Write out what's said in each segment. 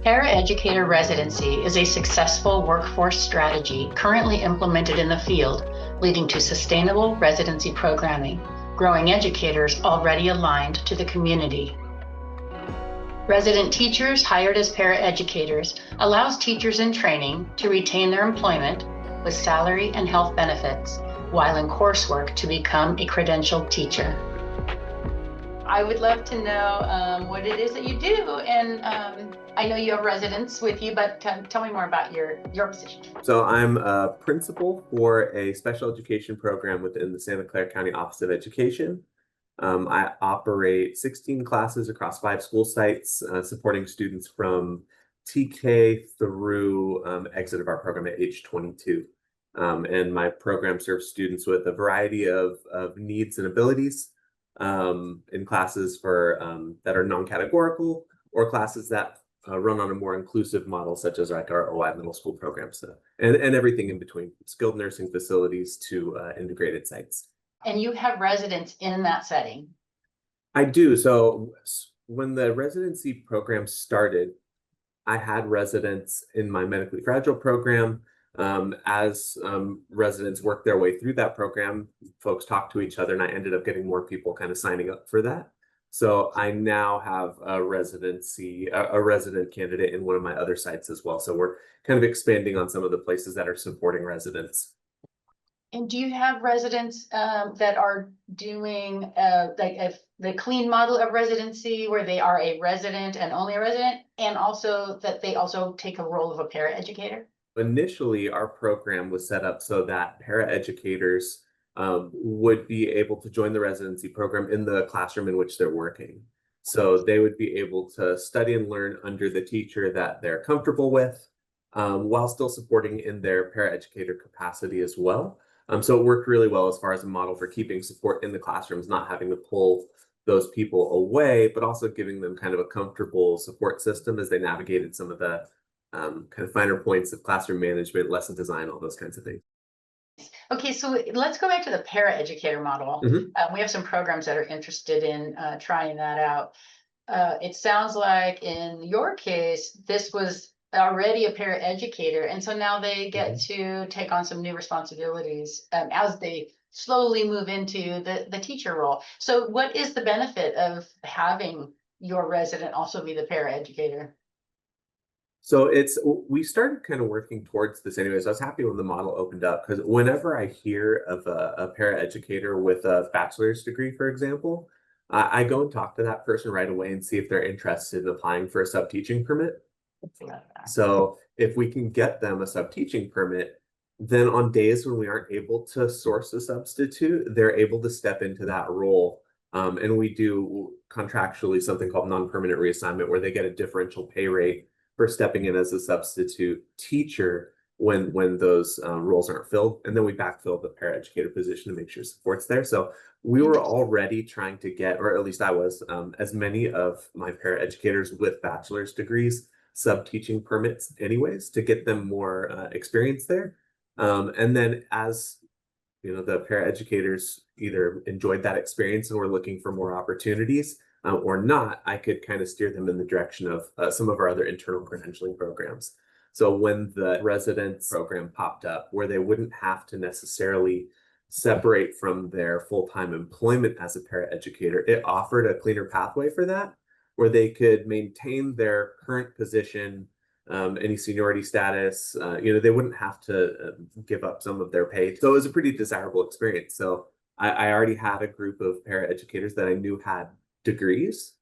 Paraeducator Residency is a successful workforce strategy currently implemented in the field, leading to sustainable residency programming, growing educators already aligned to the community. Resident teachers hired as paraeducators allows teachers in training to retain their employment with salary and health benefits, while in coursework to become a credentialed teacher. I would love to know what it is that you do, and I know you have residents with you, but tell me more about your position. So I'm a principal for a special education program within the Santa Clara County Office of Education. I operate 16 classes across 5 school sites, supporting students from TK through exit of our program at age 22. And my program serves students with a variety of needs and abilities in classes for that are non-categorical, or classes that run on a more inclusive model, such as like our OI middle school programs, and everything in between, skilled nursing facilities to integrated sites. And you have residents in that setting? I do. So when the residency program started, I had residents in my medically fragile program. As residents worked their way through that program, folks talked to each other, and I ended up getting more people kind of signing up for that. So I now have a resident candidate in one of my other sites as well. So we're kind of expanding on some of the places that are supporting residents. And do you have residents that are doing like the clean model of residency, where they are a resident and only a resident, and also that they also take a role of a paraeducator? Initially, our program was set up so that paraeducators would be able to join the residency program in the classroom in which they're working. So they would be able to study and learn under the teacher that they're comfortable with, while still supporting in their paraeducator capacity as well. So it worked really well as far as a model for keeping support in the classrooms, not having to pull those people away, but also giving them kind of a comfortable support system as they navigated some of the kind of finer points of classroom management, lesson design, all those kinds of things. Okay, so let's go back to the paraeducator model. Mm-hmm. We have some programs that are interested in trying that out. It sounds like in your case, this was already a paraeducator, and so now they get to take on some new responsibilities as they slowly move into the teacher role. So what is the benefit of having your resident also be the paraeducator? So we started kind of working towards this anyways. I was happy when the model opened up, because whenever I hear of a paraeducator with a bachelor's degree, for example, I go and talk to that person right away and see if they're interested in applying for a sub-teaching permit. So if we can get them a sub-teaching permit, then on days when we aren't able to source a substitute, they're able to step into that role. And we do contractually something called non-permanent reassignment, where they get a differential pay rate for stepping in as a substitute teacher when those roles aren't filled. And then we backfill the paraeducator position to make sure support's there. So we were already trying to get, or at least I was, as many of my paraeducators with bachelor's degrees sub-teaching permits anyways, to get them more experience there. And then as the paraeducators either enjoyed that experience and were looking for more opportunities, or not, I could kind of steer them in the direction of some of our other internal credentialing programs. So when the residence program popped up, where they wouldn't have to necessarily separate from their full-time employment as a paraeducator, it offered a cleaner pathway for that, where they could maintain their current position, any seniority status. They wouldn't have to give up some of their pay. So it was a pretty desirable experience. So I already had a group of paraeducators that I knew had degrees,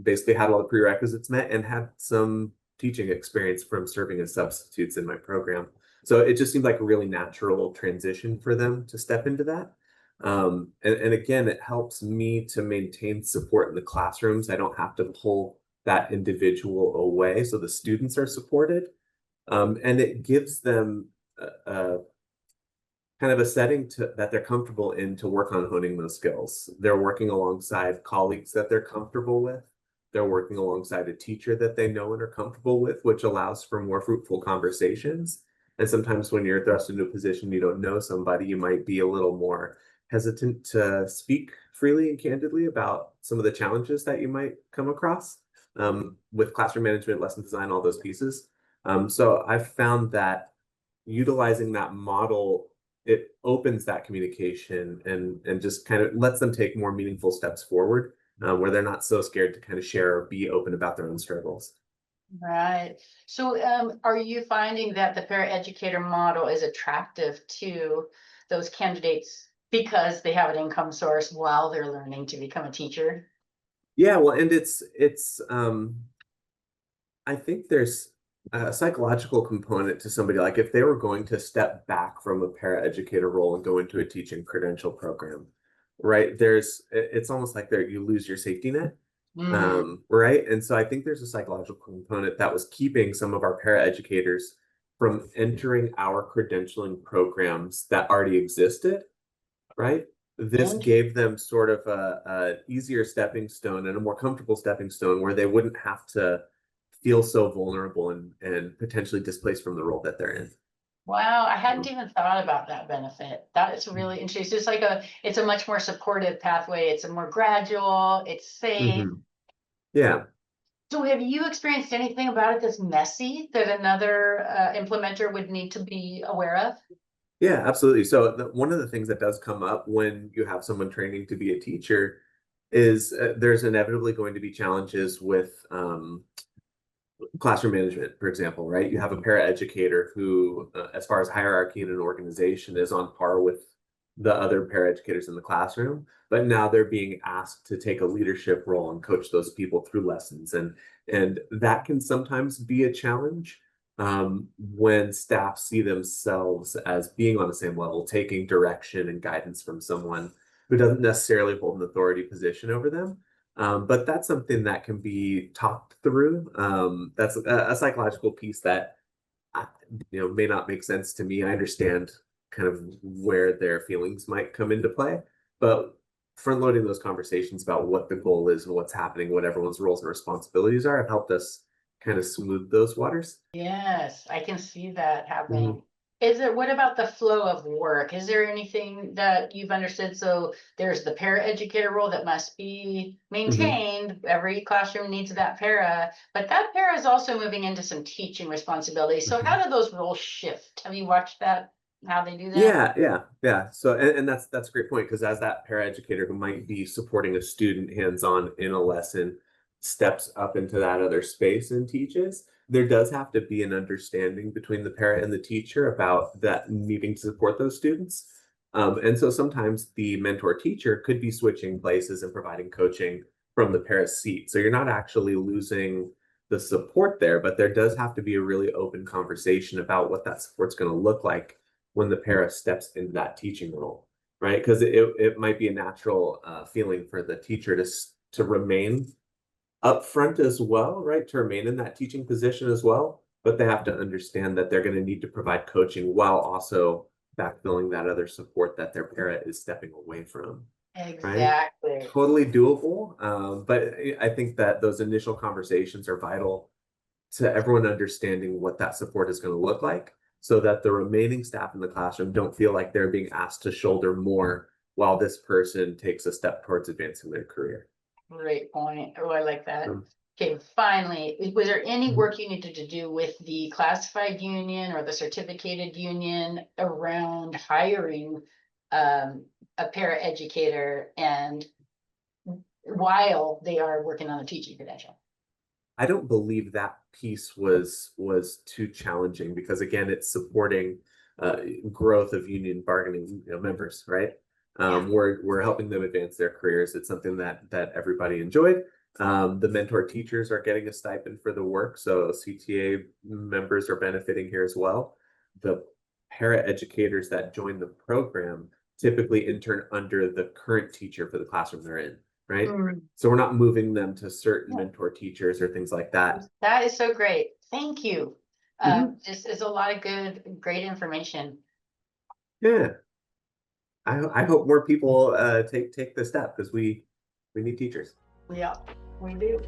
basically had all the prerequisites met, and had some teaching experience from serving as substitutes in my program. So it just seemed like a really natural transition for them to step into that. And again, it helps me to maintain support in the classrooms. I don't have to pull that individual away, so the students are supported. And it gives them a kind of a setting that they're comfortable in to work on honing those skills. They're working alongside colleagues that they're comfortable with. They're working alongside a teacher that they know and are comfortable with, which allows for more fruitful conversations. And sometimes when you're thrust into a position you don't know somebody, you might be a little more hesitant to speak freely and candidly about some of the challenges that you might come across. with classroom management, lesson design, all those pieces. So I've found that utilizing that model, it opens that communication and just kind of lets them take more meaningful steps forward, where they're not so scared to kind of share or be open about their own struggles. Right. So, are you finding that the paraeducator model is attractive to those candidates because they have an income source while they're learning to become a teacher? Yeah, well, and I think there's a psychological component to somebody like if they were going to step back from a paraeducator role and go into a teaching credential program, right? It's almost like there you lose your safety net, Mm, right? And so I think there's a psychological component that was keeping some of our paraeducators from entering our credentialing programs that already existed, right? This and gave them sort of a easier stepping stone and a more comfortable stepping stone where they wouldn't have to feel so vulnerable and potentially displaced from the role that they're in. wow, I hadn't Mm. even thought about that benefit. That is really interesting. It's just like it's a much more supportive pathway. It's a more gradual, it's safe. Mhm. Yeah. So have you experienced anything about it that's messy that another implementer would need to be aware of? Yeah, absolutely. So one of the things that does come up when you have someone training to be a teacher is there's inevitably going to be challenges with classroom management, for example, right? You have a paraeducator who, as far as hierarchy in an organization, is on par with the other paraeducators in the classroom, but now they're being asked to take a leadership role and coach those people through lessons, and that can sometimes be a challenge when staff see themselves as being on the same level, taking direction and guidance from someone who doesn't necessarily hold an authority position over them. But that's something that can be talked through. That's a psychological piece that I, may not make sense to me. I understand kind of where their feelings might come into play, but front loading those conversations about what the goal is and what's happening, what everyone's roles and responsibilities are, have helped us kind of smooth those waters. Yes, I can see that Mhm. happening. What about the flow of work? Is there anything that you've understood? So there's the paraeducator role that must be Mhm. maintained. Every classroom needs that para, but that para is also moving into some teaching responsibilities. So how Mhm. do those roles shift? Have you watched that, how they do that? Yeah. So, and that's a great point because as that paraeducator who might be supporting a student hands-on in a lesson steps up into that other space and teaches, there does have to be an understanding between the parent and the teacher about that needing to support those students. And so sometimes the mentor teacher could be switching places and providing coaching from the para's seat. So you're not actually losing the support there, but there does have to be a really open conversation about what that support's going to look like when the para steps into that teaching role, right? Because it might be a natural feeling for the teacher to remain up front as well, right? To remain in that teaching position as well, but they have to understand that they're going to need to provide coaching while also backfilling that other support that their para is stepping away from, right? Exactly. Totally doable, but I think that those initial conversations are vital to everyone understanding what that support is going to look like so that the remaining staff in the classroom don't feel like they're being asked to shoulder more while this person takes a step towards advancing their career. Great point. Oh, I like that. Um, Okay, finally, was there any mhm. work you needed to do with the classified union or the certificated union around hiring a paraeducator and while they are working on a teaching credential? I don't believe that piece was too challenging because again, it's supporting uh, growth of union bargaining members, right? Yeah. We're helping them advance their careers. It's something that everybody enjoyed. The mentor teachers are getting a stipend for the work, so CTA members are benefiting here as well. The para educators that join the program typically intern under the current teacher for the classroom they're in, right? Mm, So we're not moving them to certain yeah. mentor teachers or things like that. That is so great. Thank you. Mhm. This is a lot of great information. Yeah, I hope more people take the step because we need teachers. Yeah, we do.